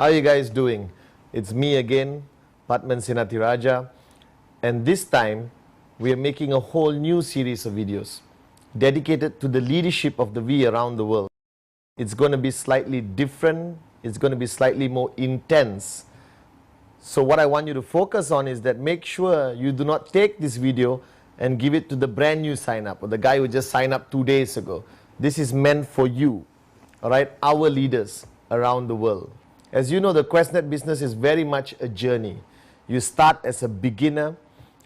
How are you guys doing? It's me again, Pathman SenathiRaja, and this time we are making a whole new series of videos dedicated to the leadership of the V around the world. It's going to be slightly different, it's going to be slightly more intense. So what I want you to focus on is that make sure you do not take this video and give it to the brand new sign up or the guy who just signed up 2 days ago. This is meant for you, all right, our leaders around the world. As you know, the Qnet business is very much a journey. You start as a beginner,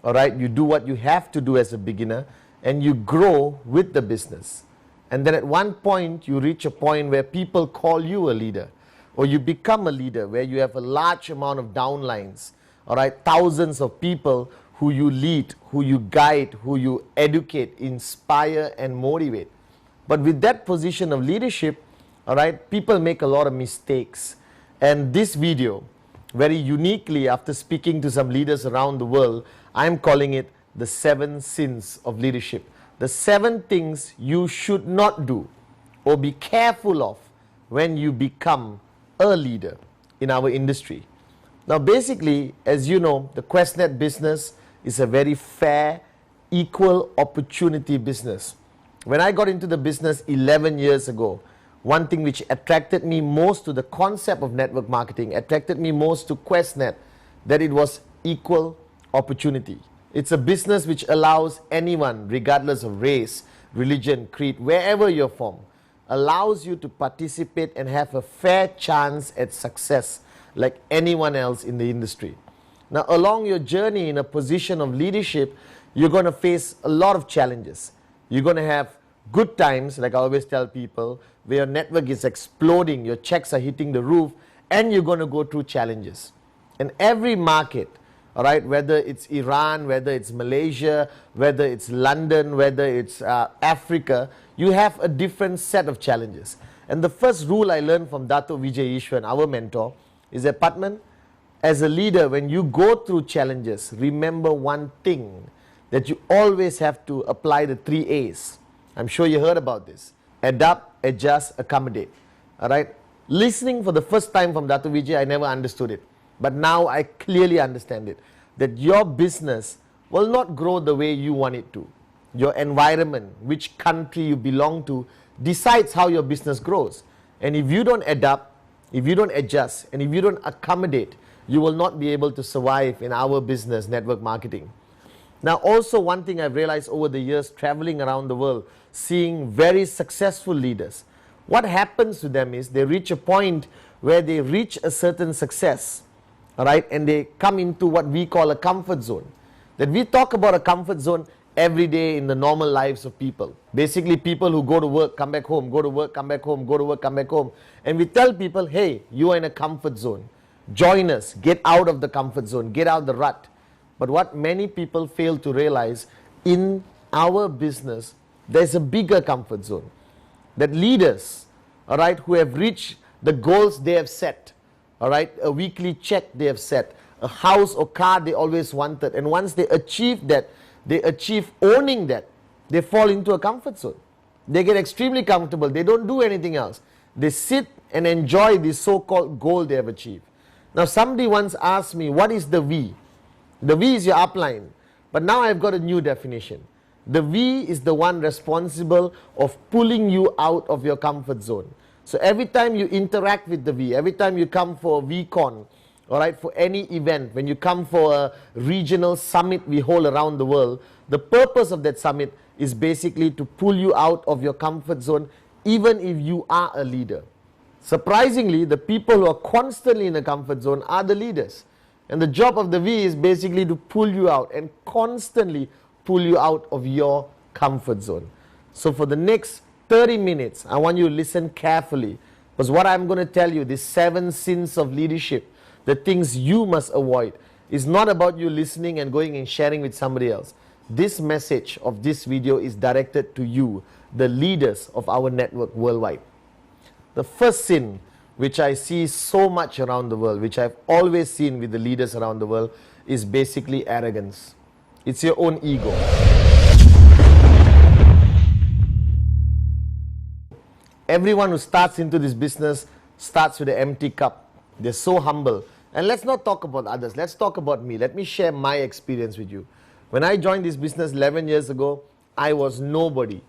all right, you do what you have to do as a beginner, and you grow with the business. And then at one point, you reach a point where people call you a leader, or you become a leader where you have a large amount of downlines, all right, thousands of people who you lead, who you guide, who you educate, inspire, and motivate. But with that position of leadership, all right, people make a lot of mistakes. And this video, very uniquely, after speaking to some leaders around the world, I'm calling it the 7 sins of leadership. The 7 things you should not do or be careful of when you become a leader in our industry. Now basically, as you know, the Qnet business is a very fair, equal opportunity business. When I got into the business 11 years ago, one thing which attracted me most to the concept of network marketing, attracted me most to Qnet, that it was equal opportunity. It's a business which allows anyone, regardless of race, religion, creed, wherever you're from, allows you to participate and have a fair chance at success like anyone else in the industry. Now, along your journey in a position of leadership, you're going to face a lot of challenges. You're going to have good times, like I always tell people, where your network is exploding, your checks are hitting the roof, and you're going to go through challenges. And every market, all right, whether it's Iran, whether it's Malaysia, whether it's London, whether it's Africa, you have a different set of challenges. And the first rule I learned from Dato Vijay Ishwan, our mentor, is that, Pathman, as a leader, when you go through challenges, remember one thing, that you always have to apply the 3 A's. I'm sure you heard about this. Adapt, adjust, accommodate. All right. Listening for the first time from Dato Vijay, I never understood it. But now I clearly understand it. That your business will not grow the way you want it to. Your environment, which country you belong to, decides how your business grows. And if you don't adapt, if you don't adjust, and if you don't accommodate, you will not be able to survive in our business, network marketing. Now also one thing I've realized over the years traveling around the world, seeing very successful leaders, what happens to them is they reach a point where they reach a certain success, all right, and they come into what we call a comfort zone. That we talk about a comfort zone every day in the normal lives of people. Basically people who go to work, come back home, go to work, come back home, go to work, come back home. And we tell people, hey, you are in a comfort zone. Join us, get out of the comfort zone, get out of the rut. But what many people fail to realize, in our business, there's a bigger comfort zone. That leaders, all right, who have reached the goals they have set, all right, a weekly check they have set, a house or car they always wanted, and once they achieve that, they achieve owning that, they fall into a comfort zone. They get extremely comfortable. They don't do anything else. They sit and enjoy the so-called goal they have achieved. Now somebody once asked me, what is the V? The V is your upline, but now I've got a new definition. The V is the one responsible of pulling you out of your comfort zone. So every time you interact with the V, every time you come for a VCon, all right, for any event, when you come for a regional summit we hold around the world, the purpose of that summit is basically to pull you out of your comfort zone, even if you are a leader. Surprisingly, the people who are constantly in a comfort zone are the leaders. And the job of the V is basically to pull you out and constantly pull you out of your comfort zone. So for the next 30 minutes, I want you to listen carefully, because what I'm going to tell you, these 7 sins of leadership, the things you must avoid, is not about you listening and going and sharing with somebody else. This message of this video is directed to you, the leaders of our network worldwide. The first sin, which I see so much around the world, which I've always seen with the leaders around the world, is basically arrogance. It's your own ego. Everyone who starts into this business starts with an empty cup. They're so humble. And let's not talk about others. Let's talk about me. Let me share my experience with you. When I joined this business 11 years ago, I was nobody.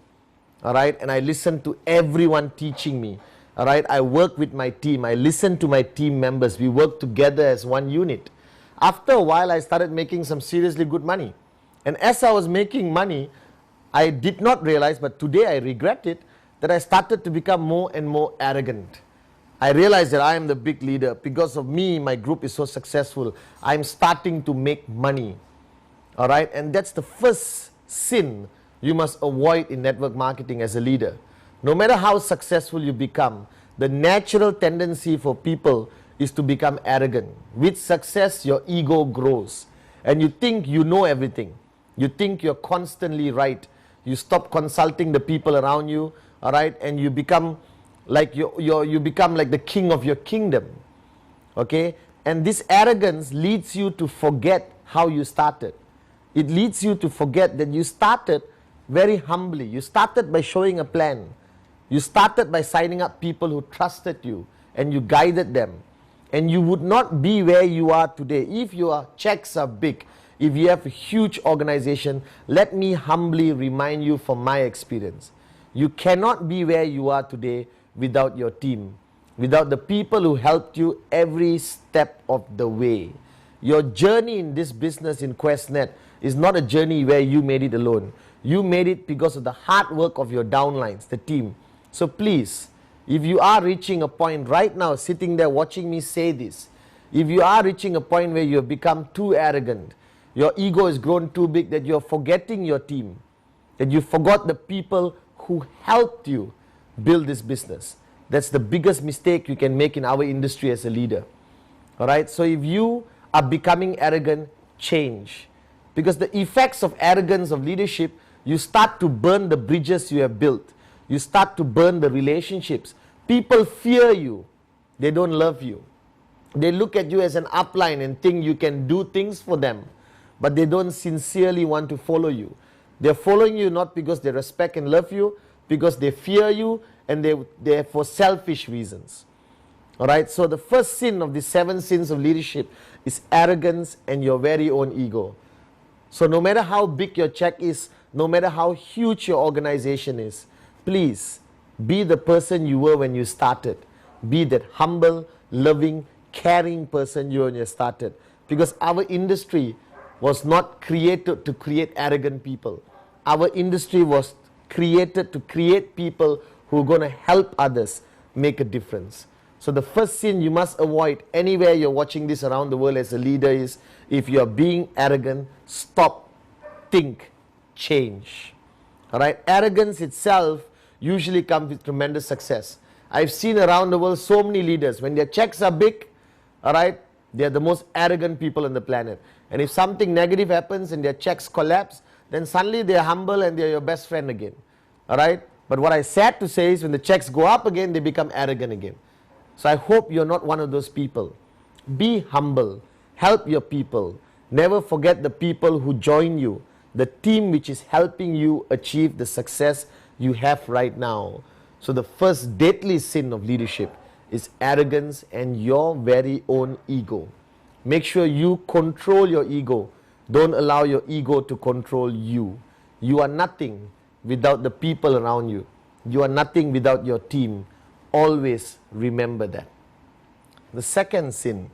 All right, and I listened to everyone teaching me. All right, I worked with my team. I listened to my team members. We worked together as one unit. After a while, I started making some seriously good money. And as I was making money, I did not realize, but today I regret it, that I started to become more and more arrogant. I realized that I am the big leader. Because of me, my group is so successful. I'm starting to make money. All right, and that's the first sin you must avoid in network marketing as a leader. No matter how successful you become, the natural tendency for people is to become arrogant. With success, your ego grows. And you think you know everything. You think you're constantly right. You stop consulting the people around you, all right, and you become like you become like the king of your kingdom. Okay? And this arrogance leads you to forget how you started. It leads you to forget that you started very humbly. You started by showing a plan. You started by signing up people who trusted you and you guided them. And you would not be where you are today if your checks are big, if you have a huge organization. Let me humbly remind you from my experience. You cannot be where you are today without your team, without the people who helped you every step of the way. Your journey in this business in Qnet is not a journey where you made it alone. You made it because of the hard work of your downlines, the team. So please, if you are reaching a point right now, sitting there watching me say this, if you are reaching a point where you have become too arrogant, your ego has grown too big, that you're forgetting your team, that you forgot the people who helped you build this business. That's the biggest mistake you can make in our industry as a leader. All right, so if you are becoming arrogant, change. Because the effects of arrogance of leadership, you start to burn the bridges you have built. You start to burn the relationships. People fear you. They don't love you. They look at you as an upline and think you can do things for them, but they don't sincerely want to follow you. They're following you not because they respect and love you, because they fear you, and they're for selfish reasons. All right, so the first sin of the 7 sins of leadership is arrogance and your very own ego. So no matter how big your check is, no matter how huge your organization is, please be the person you were when you started. Be that humble, loving, caring person you were when you started. Because our industry was not created to create arrogant people. Our industry was created to create people who are going to help others make a difference. So the first sin you must avoid anywhere you're watching this around the world as a leader is, if you're being arrogant, stop, think, change. All right, arrogance itself usually comes with tremendous success. I've seen around the world so many leaders, when their checks are big, all right, they're the most arrogant people on the planet. And if something negative happens and their checks collapse, then suddenly they're humble and they're your best friend again. All right, but what I sad to say is, when the checks go up again, they become arrogant again. So I hope you're not one of those people. Be humble. Help your people. Never forget the people who join you, the team which is helping you achieve the success you have right now. So the first deadly sin of leadership is arrogance and your very own ego. Make sure you control your ego. Don't allow your ego to control you. You are nothing without the people around you. You are nothing without your team. Always remember that. The second sin,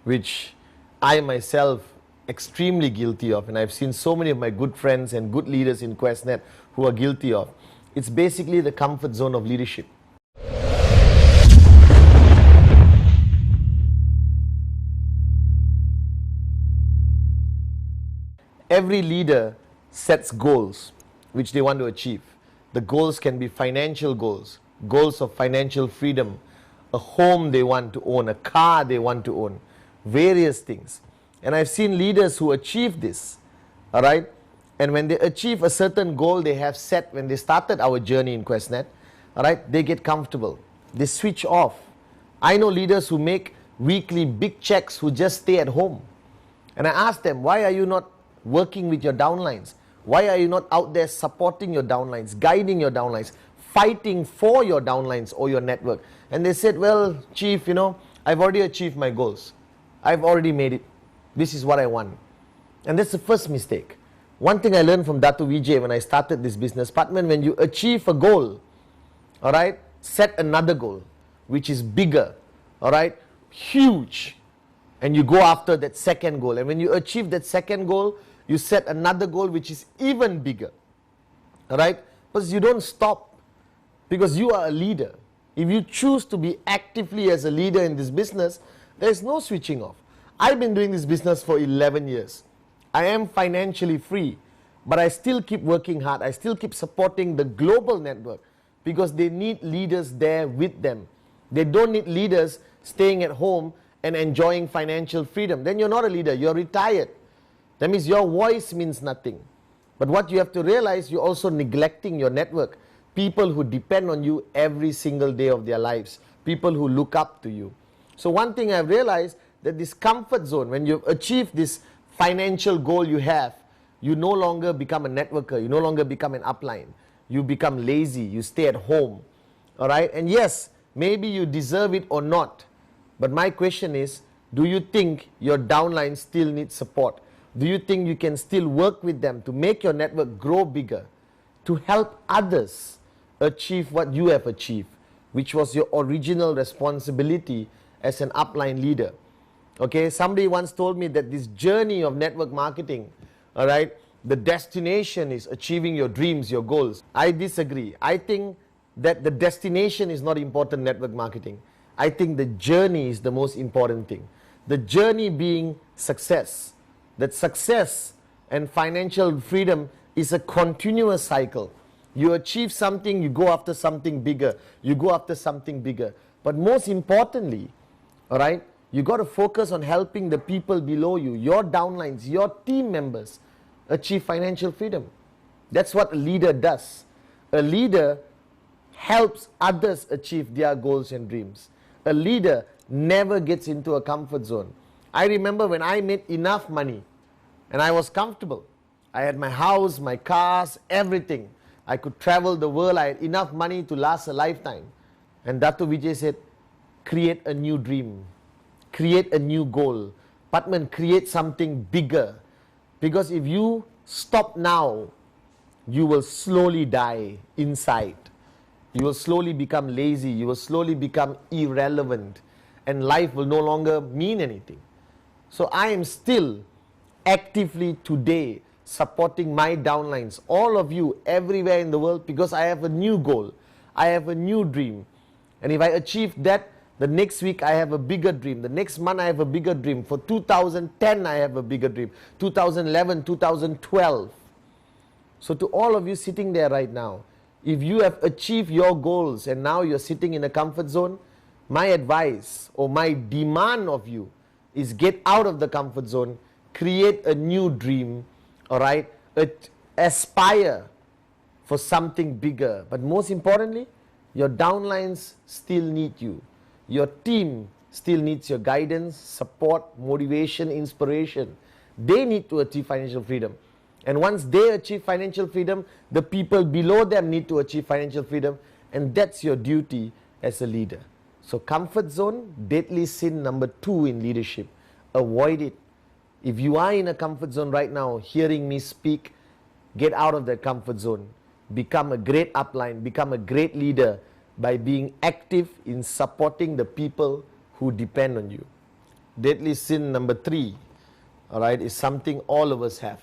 which I myself extremely guilty of, and I've seen so many of my good friends and good leaders in Qnet who are guilty of, it's basically the comfort zone of leadership. Every leader sets goals which they want to achieve. The goals can be financial goals, goals of financial freedom, a home they want to own, a car they want to own, various things. And I've seen leaders who achieve this, all right? And when they achieve a certain goal they have set when they started our journey in Qnet, all right, they get comfortable. They switch off. I know leaders who make weekly big checks who just stay at home. And I ask them, why are you not working with your downlines? Why are you not out there supporting your downlines, guiding your downlines, fighting for your downlines or your network? And they said, well, Chief, you know, I've already achieved my goals. I've already made it. This is what I want. And that's the first mistake. One thing I learned from Datu Vijay when I started this business, Pathman, when you achieve a goal, all right, set another goal, which is bigger, all right, huge, and you go after that second goal. And when you achieve that second goal, you set another goal which is even bigger, all right, because you don't stop, because you are a leader. If you choose to be actively as a leader in this business, there is no switching off. I've been doing this business for 11 years. I am financially free, but I still keep working hard. I still keep supporting the global network because they need leaders there with them. They don't need leaders staying at home and enjoying financial freedom. Then you're not a leader, you're retired. That means your voice means nothing. But what you have to realize, you're also neglecting your network. People who depend on you every single day of their lives. People who look up to you. So one thing I've realized, that this comfort zone, when you've achieved this financial goal you have, you no longer become a networker, you no longer become an upline. You become lazy, you stay at home. Alright, and yes, maybe you deserve it or not. But my question is, do you think your downline still needs support? Do you think you can still work with them to make your network grow bigger? To help others achieve what you have achieved, which was your original responsibility as an upline leader. Okay, somebody once told me that this journey of network marketing, all right, the destination is achieving your dreams, your goals. I disagree. I think that the destination is not important, network marketing. I think the journey is the most important thing. The journey being success. That success and financial freedom is a continuous cycle. You achieve something, you go after something bigger. You go after something bigger. But most importantly, all right, you got to focus on helping the people below you, your downlines, your team members achieve financial freedom. That's what a leader does. A leader helps others achieve their goals and dreams. A leader never gets into a comfort zone. I remember when I made enough money and I was comfortable. I had my house, my cars, everything. I could travel the world. I had enough money to last a lifetime. And Datu Vijay said, create a new dream. Create a new goal. Pathman, create something bigger. Because if you stop now, you will slowly die inside. You will slowly become lazy. You will slowly become irrelevant. And life will no longer mean anything. So I am still actively today supporting my downlines, all of you everywhere in the world, because I have a new goal. I have a new dream. And if I achieve that, the next week I have a bigger dream. The next month I have a bigger dream. For 2010 I have a bigger dream. 2011, 2012. So to all of you sitting there right now, if you have achieved your goals and now you're sitting in a comfort zone, my advice or my demand of you is get out of the comfort zone, create a new dream, all right? Aspire for something bigger. But most importantly, your downlines still need you. Your team still needs your guidance, support, motivation, inspiration. They need to achieve financial freedom. And once they achieve financial freedom, the people below them need to achieve financial freedom. And that's your duty as a leader. So comfort zone, deadly sin number 2 in leadership. Avoid it. If you are in a comfort zone right now, hearing me speak, get out of that comfort zone. Become a great upline, become a great leader by being active in supporting the people who depend on you. Deadly sin number 3, all right, is something all of us have.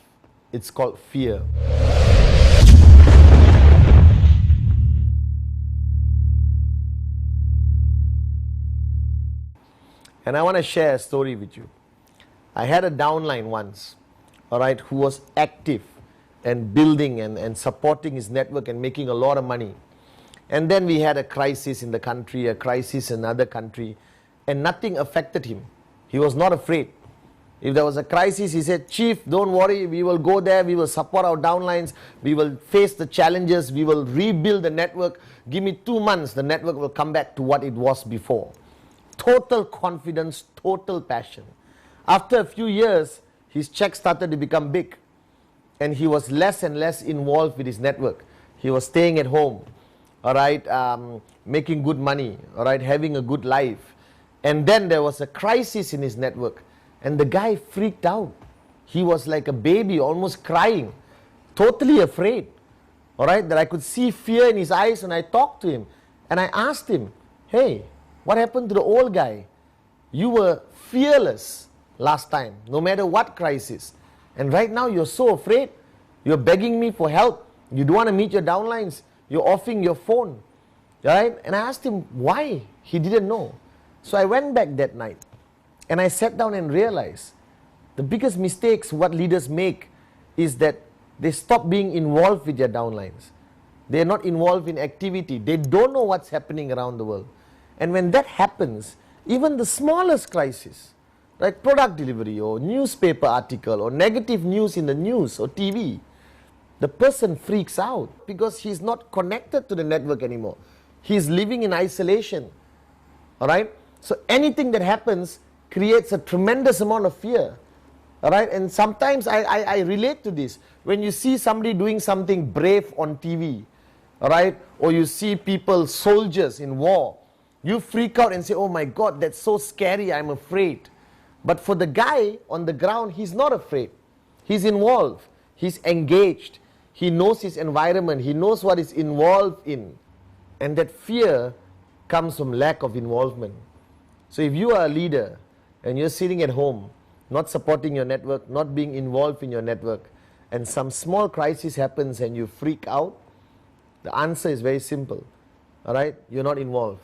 It's called fear. And I want to share a story with you. I had a downline once, all right, who was active and building and supporting his network and making a lot of money. And then we had a crisis in the country, a crisis in another country, and nothing affected him. He was not afraid. If there was a crisis, he said, Chief, don't worry, we will go there, we will support our downlines, we will face the challenges, we will rebuild the network. Give me 2 months, the network will come back to what it was before. Total confidence, total passion. After a few years, his check started to become big, and he was less and less involved with his network. He was staying at home, all right, making good money, all right, having a good life. And then there was a crisis in his network, and the guy freaked out. He was like a baby, almost crying, totally afraid. All right, that I could see fear in his eyes, and I talked to him, and I asked him, hey, what happened to the old guy? You were fearless last time, no matter what crisis. And right now you're so afraid. You're begging me for help. You don't want to meet your downlines. You're offing your phone. Right? And I asked him why. He didn't know. So I went back that night, and I sat down and realized the biggest mistakes what leaders make is that they stop being involved with their downlines. They're not involved in activity. They don't know what's happening around the world. And when that happens, even the smallest crisis, like product delivery or newspaper article or negative news in the news or TV, the person freaks out because he's not connected to the network anymore. He's living in isolation. All right? So anything that happens creates a tremendous amount of fear. All right? And sometimes I relate to this. When you see somebody doing something brave on TV, all right, or you see people, soldiers in war, you freak out and say, oh my God, that's so scary, I'm afraid. But for the guy on the ground, he's not afraid. He's involved. He's engaged. He knows his environment. He knows what he's involved in. And that fear comes from lack of involvement. So if you are a leader and you're sitting at home, not supporting your network, not being involved in your network, and some small crisis happens and you freak out, the answer is very simple. All right? You're not involved.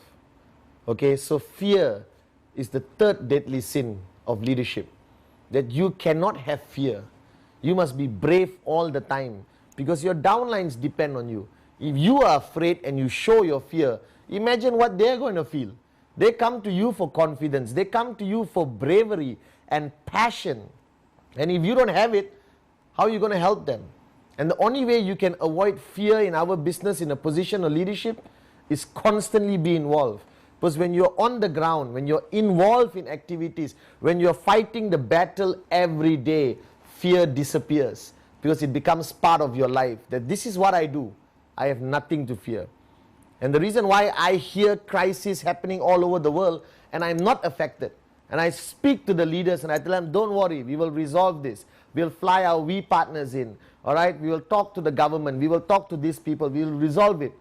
Okay? So fear is the third deadly sin of leadership. That you cannot have fear. You must be brave all the time because your downlines depend on you. If you are afraid and you show your fear, imagine what they're going to feel. They come to you for confidence. They come to you for bravery and passion. And if you don't have it, how are you going to help them? And the only way you can avoid fear in our business in a position of leadership is constantly be involved. Because when you're on the ground, when you're involved in activities, when you're fighting the battle every day, fear disappears because it becomes part of your life. That this is what I do. I have nothing to fear. And the reason why I hear crises happening all over the world and I'm not affected, and I speak to the leaders and I tell them, don't worry, we will resolve this. We'll fly our We partners in. All right, we will talk to the government. We will talk to these people. We will resolve it.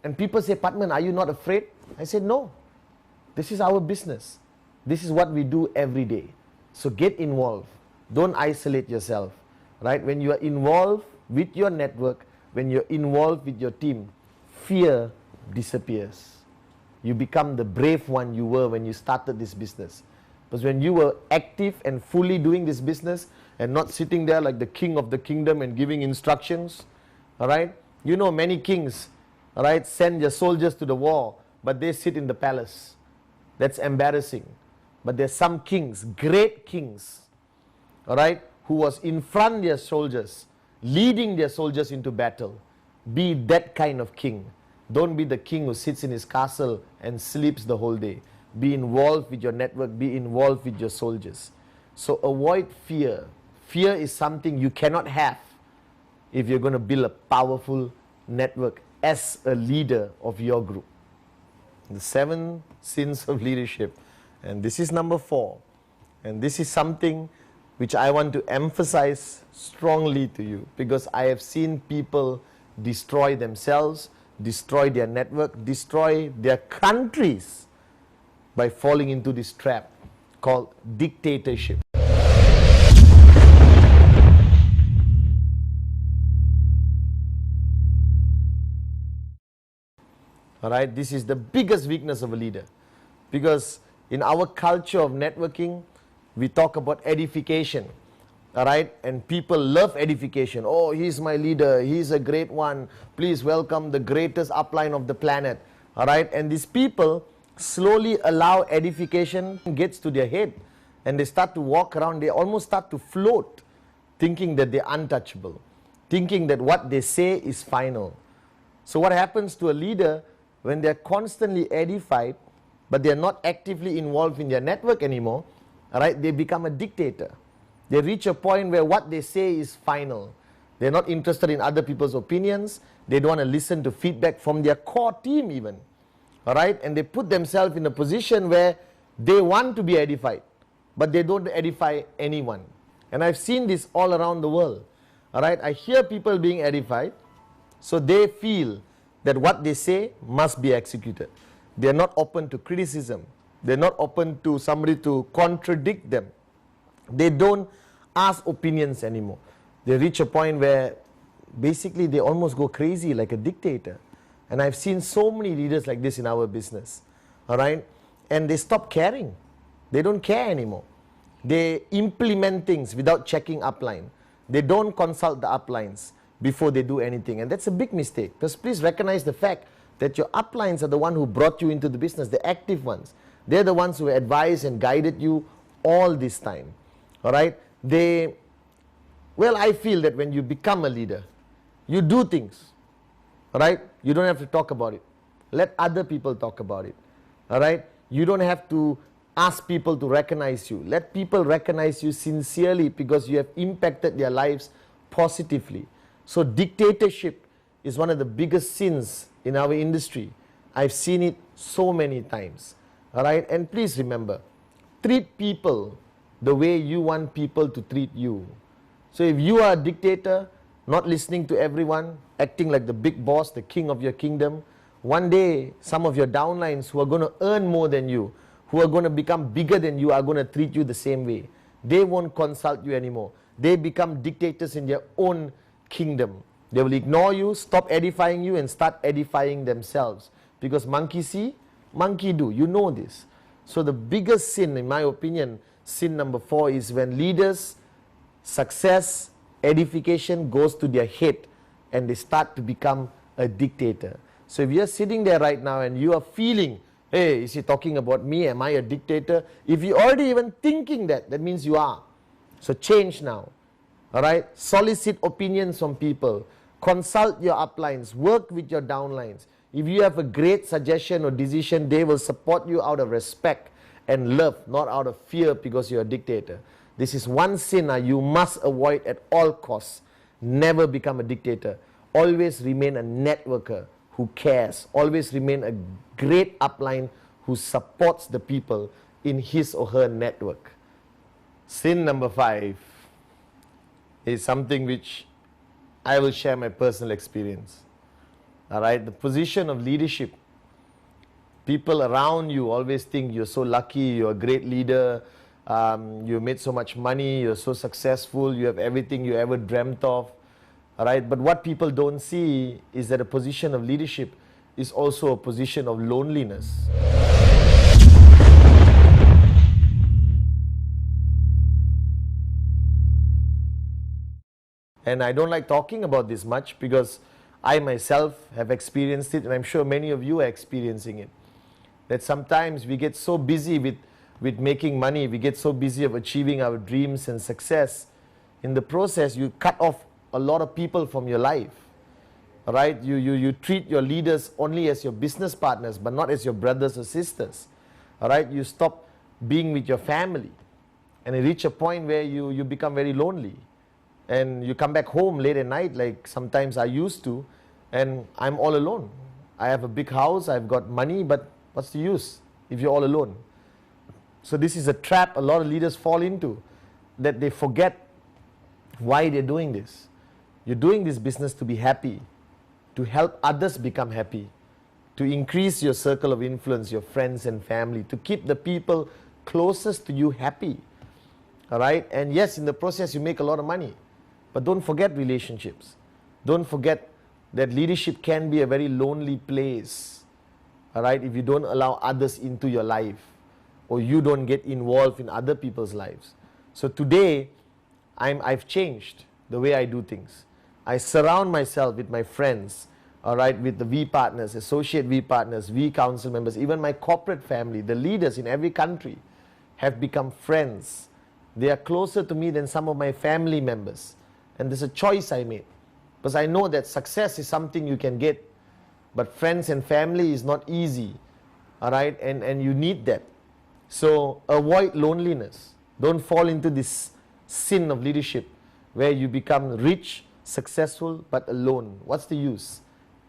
And people say, Pathman, are you not afraid? I said, no. This is our business. This is what we do every day. So get involved. Don't isolate yourself. Right? When you are involved with your network, when you're involved with your team, fear disappears. You become the brave one you were when you started this business. Because when you were active and fully doing this business and not sitting there like the king of the kingdom and giving instructions, all right? You know many kings, all right, send their soldiers to the war, but they sit in the palace. That's embarrassing. But there's some kings, great kings, all right, who was in front of their soldiers, leading their soldiers into battle. Be that kind of king. Don't be the king who sits in his castle and sleeps the whole day. Be involved with your network. Be involved with your soldiers. So avoid fear. Fear is something you cannot have if you're going to build a powerful network as a leader of your group. The 7 sins of leadership. And this is number 4. And this is something which I want to emphasize strongly to you, because I have seen people destroy themselves, destroy their network, destroy their countries by falling into this trap called dictatorship. All right, this is the biggest weakness of a leader, because in our culture of networking, we talk about edification. All right, and people love edification. Oh, he's my leader, he's a great one, please welcome the greatest upline of the planet. All right, and these people slowly allow edification gets to their head, and they start to walk around, they almost start to float, thinking that they're untouchable, thinking that what they say is final. So what happens to a leader when they're constantly edified, but they're not actively involved in their network anymore? All right, they become a dictator. They reach a point where what they say is final. They're not interested in other people's opinions. They don't want to listen to feedback from their core team even. All right, and they put themselves in a position where They want to be edified, but they don't edify anyone. And I've seen this all around the world. All right, I hear people being edified, so they feel that what they say must be executed. They are not open to criticism. They're not open to somebody to contradict them. They don't ask opinions anymore. They reach a point where basically they almost go crazy like a dictator. And I've seen so many leaders like this in our business. All right, and they stop caring. They don't care anymore. They implement things without checking upline. They don't consult the uplines before they do anything. And that's a big mistake. Because please recognize the fact that your uplines are the one who brought you into the business, the active ones. They're the ones who advised and guided you all this time. All right? Well, I feel that when you become a leader, you do things. All right? You don't have to talk about it. Let other people talk about it. All right? You don't have to ask people to recognize you. Let people recognize you sincerely because you have impacted their lives positively. So dictatorship is one of the biggest sins in our industry. I've seen it so many times. All right? And please remember, treat people the way you want people to treat you. So if you are a dictator, not listening to everyone, acting like the big boss, the king of your kingdom, one day some of your downlines who are going to earn more than you, who are going to become bigger than you, are going to treat you the same way. They won't consult you anymore. They become dictators in their own kingdom. They will ignore you, stop edifying you, and start edifying themselves. Because monkey see, monkey do. You know this. So the biggest sin, in my opinion, sin number 4 is when leaders, success, edification goes to their head and they start to become a dictator. So if you're sitting there right now and you are feeling, hey, is he talking about me? Am I a dictator? If you're already even thinking that, that means you are. So change now. All right? Solicit opinions from people. Consult your uplines. Work with your downlines. If you have a great suggestion or decision, they will support you out of respect and love, not out of fear because you're a dictator. This is one sin you must avoid at all costs. Never become a dictator. Always remain a networker who cares. Always remain a great upline who supports the people in his or her network. Sin number 5 is something which I will share my personal experience. All right, the position of leadership. People around you always think you're so lucky, you're a great leader, you made so much money, you're so successful, you have everything you ever dreamt of. All right, but what people don't see is that a position of leadership is also a position of loneliness. And I don't like talking about this much because I myself have experienced it, and I'm sure many of you are experiencing it. That sometimes we get so busy with making money, we get so busy of achieving our dreams and success. In the process, you cut off a lot of people from your life. All right? You treat your leaders only as your business partners, but not as your brothers or sisters. All right? You stop being with your family. And you reach a point where you become very lonely. And you come back home late at night, like sometimes I used to, and I'm all alone. I have a big house, I've got money, but what's the use if you're all alone? So this is a trap a lot of leaders fall into, that they forget why they're doing this. You're doing this business to be happy, to help others become happy, to increase your circle of influence, your friends and family, to keep the people closest to you happy. All right? And yes, in the process you make a lot of money. But don't forget relationships. Don't forget that leadership can be a very lonely place. All right? If you don't allow others into your life, or you don't get involved in other people's lives. So today, I've changed the way I do things. I surround myself with my friends, all right, with the V partners, associate V partners, V council members, even my corporate family, the leaders in every country have become friends. They are closer to me than some of my family members. And there's a choice I made. Because I know that success is something you can get, but friends and family is not easy. All right? And you need that. So avoid loneliness. Don't fall into this sin of leadership where you become rich, successful, but alone. What's the use?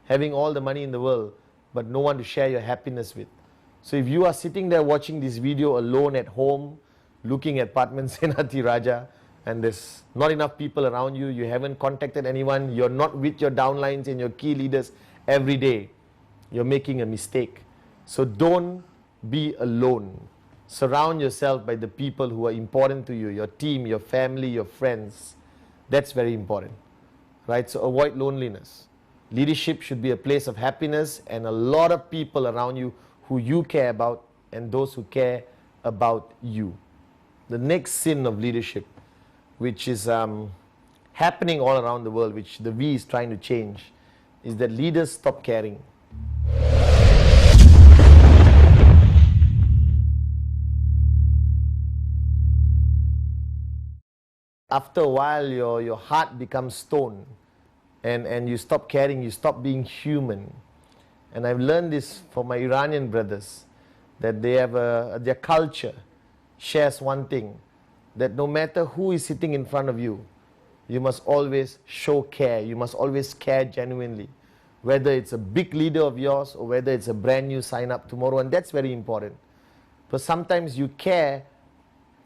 Having all the money in the world, but no one to share your happiness with. So if you are sitting there watching this video alone at home, looking at Pathman SenathiRaja, and there's not enough people around you, you haven't contacted anyone, you're not with your downlines and your key leaders every day, you're making a mistake. So don't be alone. Surround yourself by the people who are important to you, your team, your family, your friends. That's very important, right? So avoid loneliness. Leadership should be a place of happiness and a lot of people around you who you care about and those who care about you. The next sin of leadership, which is happening all around the world, which the V is trying to change, is that leaders stop caring. After a while, your heart becomes stone and you stop caring, you stop being human. And I've learned this from my Iranian brothers, that they have their culture shares one thing, that no matter who is sitting in front of you, you must always show care. You must always care genuinely, whether it's a big leader of yours or whether it's a brand new sign up tomorrow. And that's very important, because sometimes you care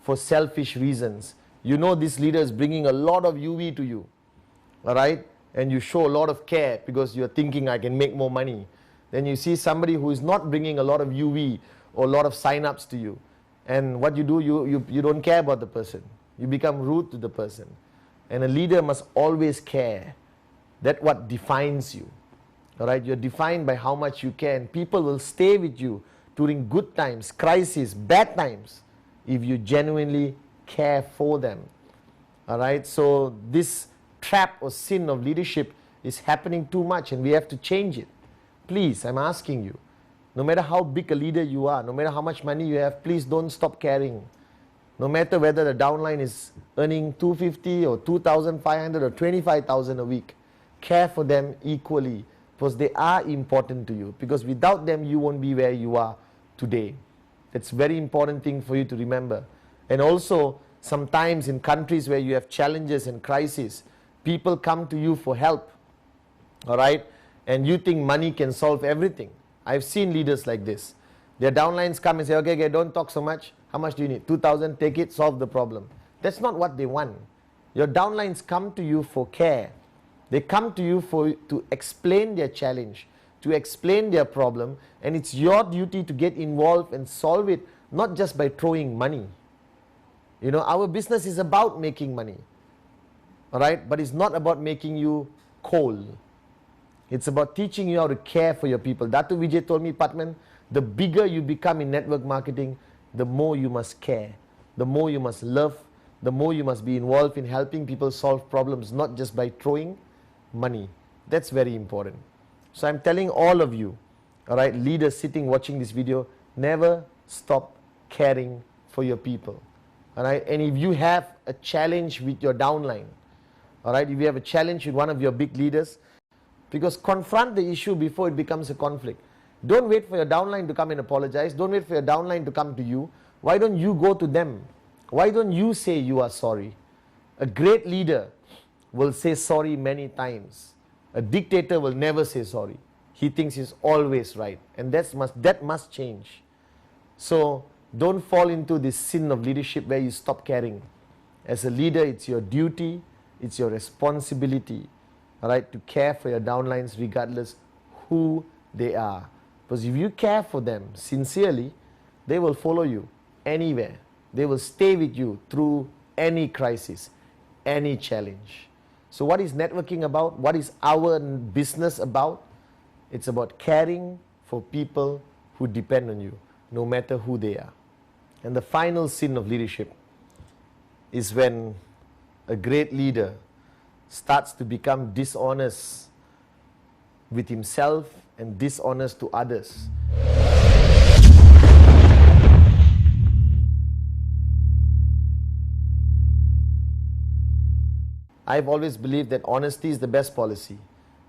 for selfish reasons. You know this leader is bringing a lot of UV to you, all right? And you show a lot of care because you're thinking, I can make more money. Then you see somebody who is not bringing a lot of UV or a lot of sign-ups to you. And what you do, you don't care about the person. You become rude to the person. And a leader must always care. That's what defines you, all right? You're defined by how much you care. And people will stay with you during good times, crises, bad times, if you genuinely care for them, all right? So this trap or sin of leadership is happening too much and we have to change it. Please, I'm asking you, no matter how big a leader you are, no matter how much money you have, please don't stop caring. No matter whether the downline is earning 250 or 2,500 or 25,000 a week, care for them equally, because they are important to you, because without them you won't be where you are today. That's a very important thing for you to remember. And also, sometimes in countries where you have challenges and crises, people come to you for help, all right? And you think money can solve everything. I've seen leaders like this. Their downlines come and say, okay, don't talk so much. How much do you need? 2,000, take it, solve the problem. That's not what they want. Your downlines come to you for care. They come to you to explain their challenge, to explain their problem, and it's your duty to get involved and solve it, not just by throwing money. You know, our business is about making money, all right? But it's not about making you cold. It's about teaching you how to care for your people. Datu Vijay told me, Pathman, the bigger you become in network marketing, the more you must care, the more you must love, the more you must be involved in helping people solve problems, not just by throwing money. That's very important. So I'm telling all of you, all right, leaders sitting watching this video, never stop caring for your people. All right? And if you have a challenge with your downline, all right, if you have a challenge with one of your big leaders, because confront the issue before it becomes a conflict. Don't wait for your downline to come and apologize. Don't wait for your downline to come to you. Why don't you go to them? Why don't you say you are sorry? A great leader will say sorry many times. A dictator will never say sorry. He thinks he's always right. And that must change. So don't fall into this sin of leadership where you stop caring. As a leader, it's your duty, it's your responsibility, all right, to care for your downlines regardless who they are. Because if you care for them sincerely, they will follow you anywhere. They will stay with you through any crisis, any challenge. So what is networking about? What is our business about? It's about caring for people who depend on you, no matter who they are. And the final sin of leadership is when a great leader starts to become dishonest with himself and dishonest to others. I've always believed that honesty is the best policy.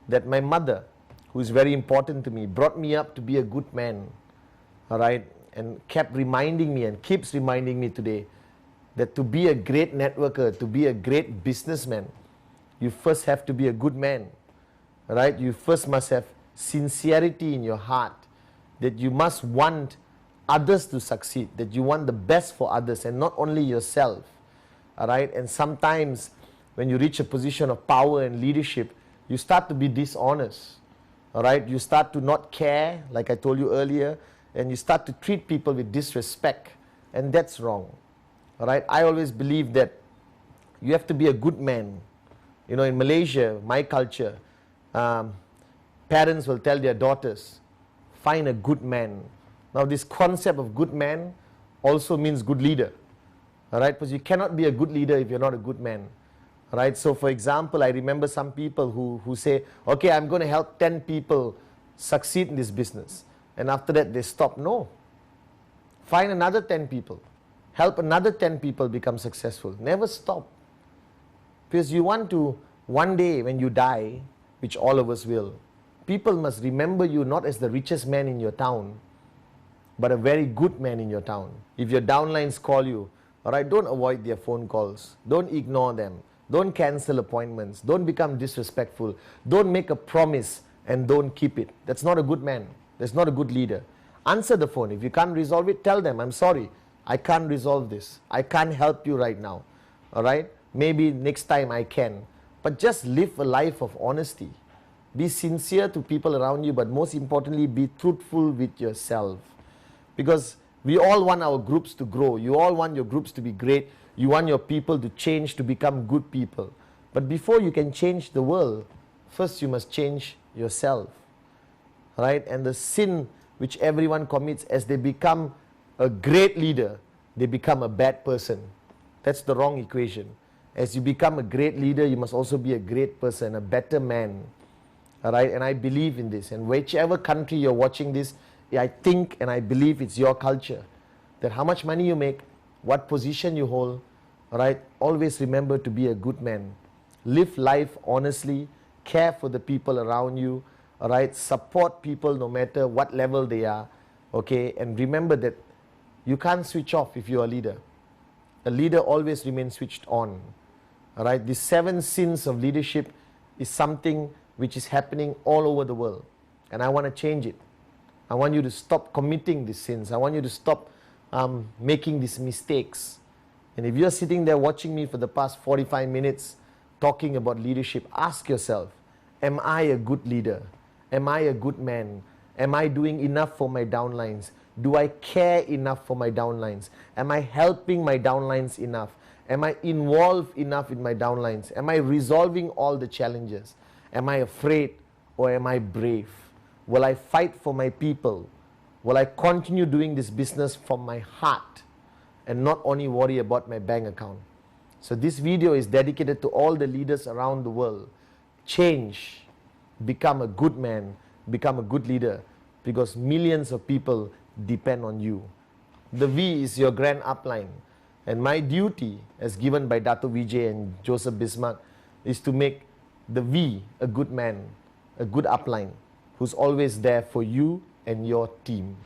That my mother, who is very important to me, brought me up to be a good man, all right, and kept reminding me and keeps reminding me today that to be a great networker, to be a great businessman, you first have to be a good man, right? You first must have sincerity in your heart, that you must want others to succeed, that you want the best for others and not only yourself. All right? And sometimes when you reach a position of power and leadership, you start to be dishonest. All right? You start to not care, like I told you earlier, and you start to treat people with disrespect, and that's wrong. All right? I always believe that you have to be a good man. You know, in Malaysia, my culture, parents will tell their daughters, find a good man. Now, this concept of good man also means good leader. All right? Because you cannot be a good leader if you're not a good man. All right? So, for example, I remember some people who say, okay, I'm going to help 10 people succeed in this business. And after that, they stop. No. Find another 10 people. Help another 10 people become successful. Never stop. Because you want to, one day when you die, which all of us will, people must remember you not as the richest man in your town, but a very good man in your town. If your downlines call you, all right, don't avoid their phone calls. Don't ignore them. Don't cancel appointments. Don't become disrespectful. Don't make a promise and don't keep it. That's not a good man. That's not a good leader. Answer the phone. If you can't resolve it, tell them, I'm sorry, I can't resolve this. I can't help you right now. All right? Maybe next time I can. But just live a life of honesty. Be sincere to people around you, but most importantly, be truthful with yourself. Because we all want our groups to grow. You all want your groups to be great. You want your people to change, to become good people. But before you can change the world, first you must change yourself. Right? And the sin which everyone commits, as they become a great leader, they become a bad person. That's the wrong equation. As you become a great leader, you must also be a great person, a better man. All right? And I believe in this. And whichever country you're watching this, I think and I believe it's your culture. That how much money you make, what position you hold, all right? Always remember to be a good man. Live life honestly, care for the people around you, all right? Support people no matter what level they are, okay? And remember that you can't switch off if you're a leader. A leader always remains switched on, all right? The 7 sins of leadership is something which is happening all over the world, and I want to change it. I want you to stop committing these sins. I want you to stop making these mistakes. And if you're sitting there watching me for the past 45 minutes talking about leadership, ask yourself, am I a good leader? Am I a good man? Am I doing enough for my downlines? Do I care enough for my downlines? Am I helping my downlines enough? Am I involved enough in my downlines? Am I resolving all the challenges? Am I afraid or am I brave? Will I fight for my people? Will I continue doing this business from my heart and not only worry about my bank account? So this video is dedicated to all the leaders around the world. Change. Become a good man. Become a good leader, because millions of people depend on you. The V is your grand upline. And my duty, as given by Dato Vijay and Joseph Bismarck, is to make the V a good man, a good upline, who's always there for you and your team.